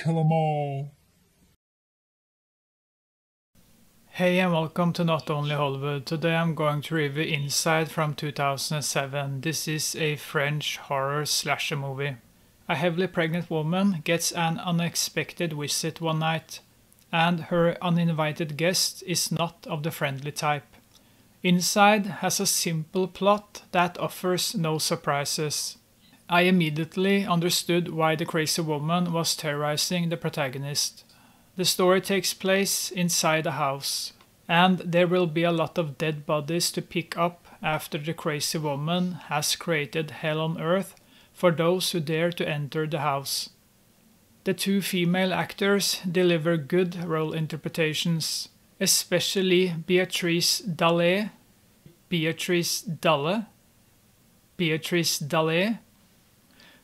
Kill 'em all. Hey and welcome to Not Only Hollywood. Today I'm going to review Inside from 2007. This is a French horror slasher movie. A heavily pregnant woman gets an unexpected visit one night, and her uninvited guest is not of the friendly type. Inside has a simple plot that offers no surprises. I immediately understood why the crazy woman was terrorizing the protagonist. The story takes place inside a house, and there will be a lot of dead bodies to pick up after the crazy woman has created hell on earth for those who dare to enter the house. The two female actors deliver good role interpretations, especially Beatrice Dalle,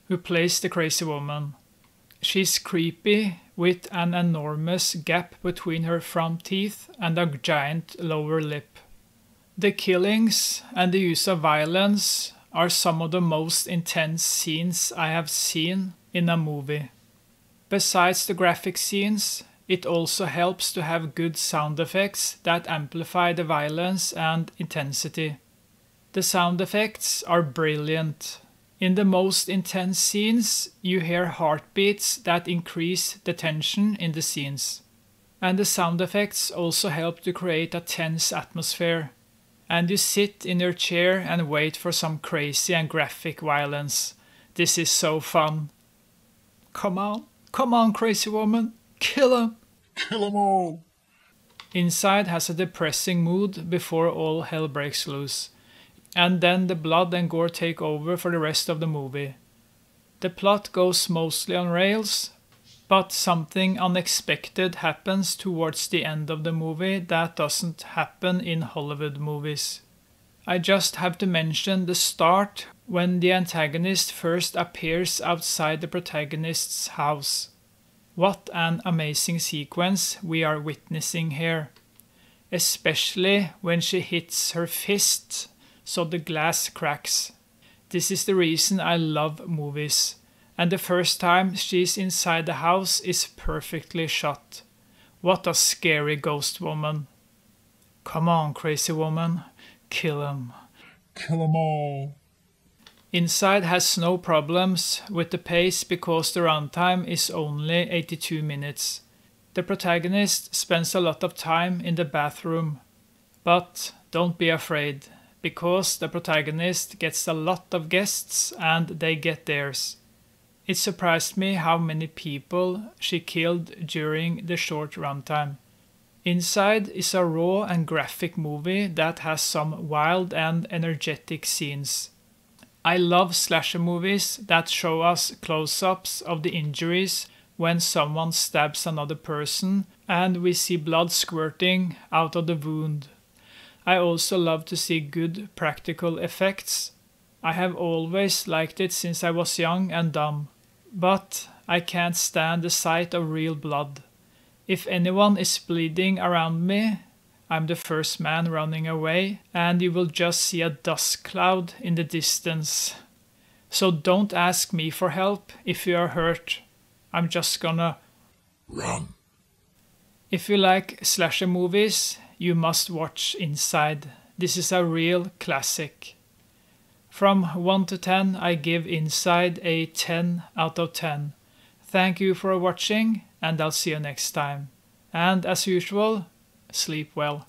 who plays the crazy woman. She's creepy with an enormous gap between her front teeth and a giant lower lip. The killings and the use of violence are some of the most intense scenes I have seen in a movie. Besides the graphic scenes, it also helps to have good sound effects that amplify the violence and intensity. The sound effects are brilliant. In the most intense scenes, you hear heartbeats that increase the tension in the scenes. And the sound effects also help to create a tense atmosphere. And you sit in your chair and wait for some crazy and graphic violence. This is so fun. Come on, crazy woman, kill him! Kill 'em all. Inside has a depressing mood before all hell breaks loose. And then the blood and gore take over for the rest of the movie. The plot goes mostly on rails, but something unexpected happens towards the end of the movie that doesn't happen in Hollywood movies. I just have to mention the start when the antagonist first appears outside the protagonist's house. What an amazing sequence we are witnessing here, especially when she hits her fist so the glass cracks. This is the reason I love movies, and the first time she's inside the house is perfectly shot. What a scary ghost woman. Come on, crazy woman, kill him. Kill 'em all. Inside has no problems with the pace because the runtime is only 82 minutes. The protagonist spends a lot of time in the bathroom, but don't be afraid, because the protagonist gets a lot of guests and they get theirs. It surprised me how many people she killed during the short runtime. Inside is a raw and graphic movie that has some wild and energetic scenes. I love slasher movies that show us close-ups of the injuries when someone stabs another person and we see blood squirting out of the wound. I also love to see good practical effects. I have always liked it since I was young and dumb, but I can't stand the sight of real blood. If anyone is bleeding around me, I'm the first man running away, and you will just see a dust cloud in the distance. So don't ask me for help if you are hurt. I'm just gonna Run. If you like slasher movies, you must watch Inside. This is a real classic. From 1 to 10, I give Inside a 10 out of 10. Thank you for watching, and I'll see you next time. And as usual, sleep well.